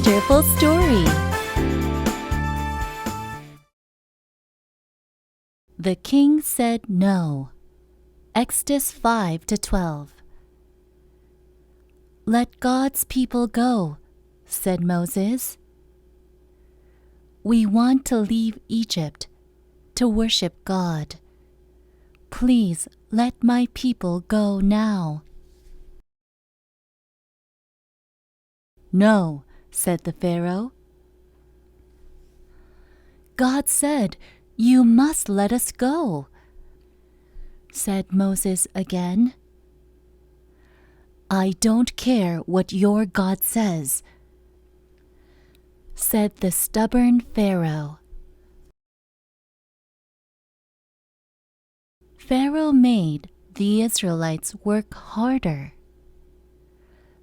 wonderful story. The king said no. Exodus 5-12. Let God's people go, said Moses. We want to leave Egypt to worship God. Please let my people go now. No, said the Pharaoh. God said, you must let us go, said Moses again. I don't care what your God says, said the stubborn Pharaoh. Pharaoh made the Israelites work harder.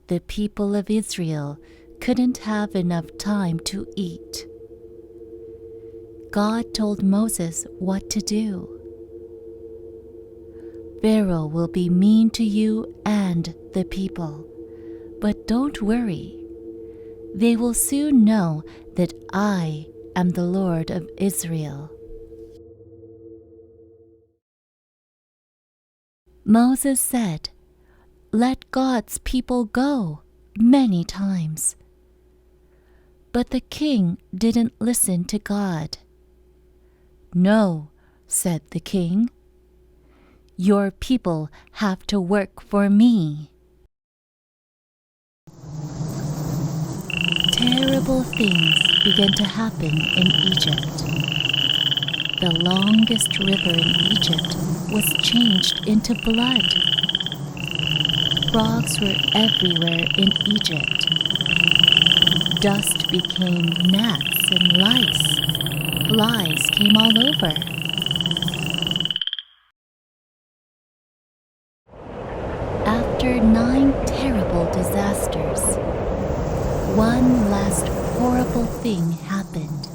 The people of Israel couldn't have enough time to eat. God told Moses what to do. Pharaoh will be mean to you and the people, but don't worry. They will soon know that I am the Lord of Israel. Moses said, let God's people go, many times. But the king didn't listen to God. No, said the king. Your people have to work for me. Terrible things began to happen in Egypt. The longest river in Egypt was changed into blood. Frogs were everywhere in Egypt. Dust became gnats and lice. Flies came all over. After 9 terrible disasters, one last horrible thing happened.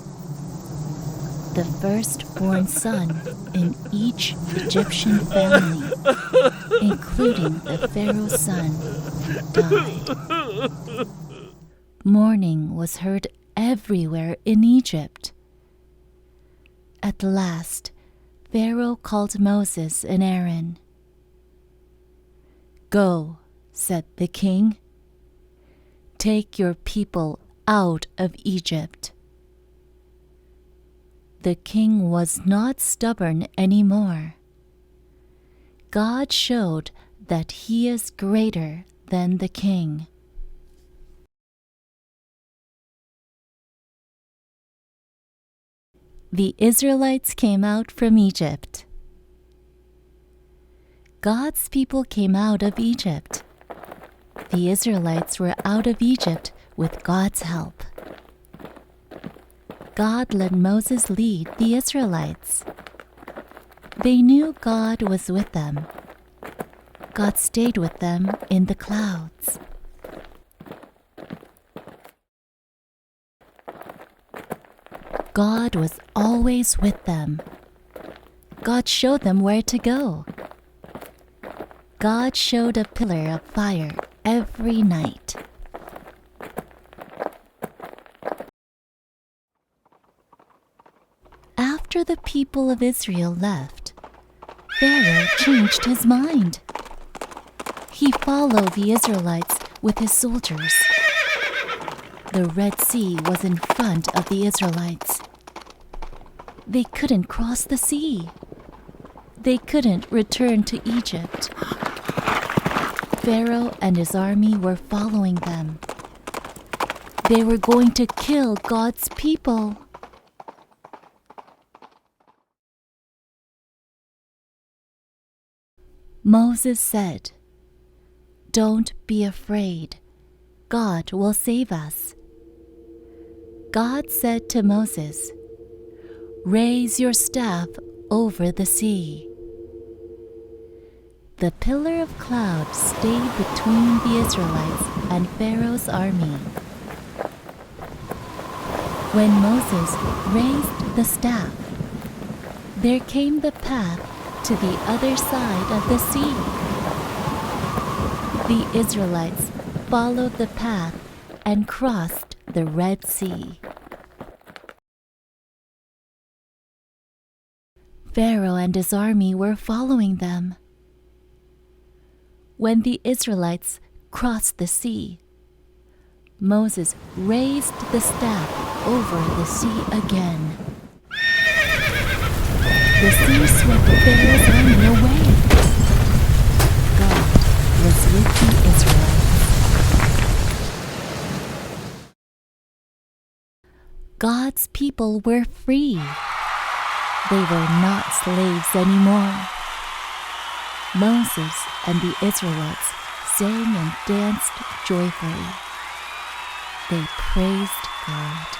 The firstborn son in each Egyptian family, including the Pharaoh's son, died. Mourning was heard everywhere in Egypt. At last, Pharaoh called Moses and Aaron. Go, said the king. Take your people out of Egypt. The king was not stubborn anymore. God showed that he is greater than the king. The Israelites came out from Egypt. God's people came out of Egypt. The Israelites were out of Egypt with God's help. God let Moses lead the Israelites. They knew God was with them. God stayed with them in the clouds. God was always with them. God showed them where to go. God showed a pillar of fire every night. After the people of Israel left, Pharaoh changed his mind. He followed the Israelites with his soldiers. The Red Sea was in front of the Israelites. They couldn't cross the sea. They couldn't return to Egypt. Pharaoh and his army were following them. They were going to kill God's people. Moses said, "Don't be afraid. God will save us." God said to Moses, "Raise your staff over the sea." The pillar of cloud stayed between the Israelites and Pharaoh's army. When Moses raised the staff, there came the path to the other side of the sea. The Israelites followed the path and crossed the Red Sea. Pharaoh and his army were following them. When the Israelites crossed the sea, Moses raised the staff over the sea again. The sea swept Pharaoh's army away. God was with the Israelites. God's people were free. They were not slaves anymore. Moses and the Israelites sang and danced joyfully. They praised God.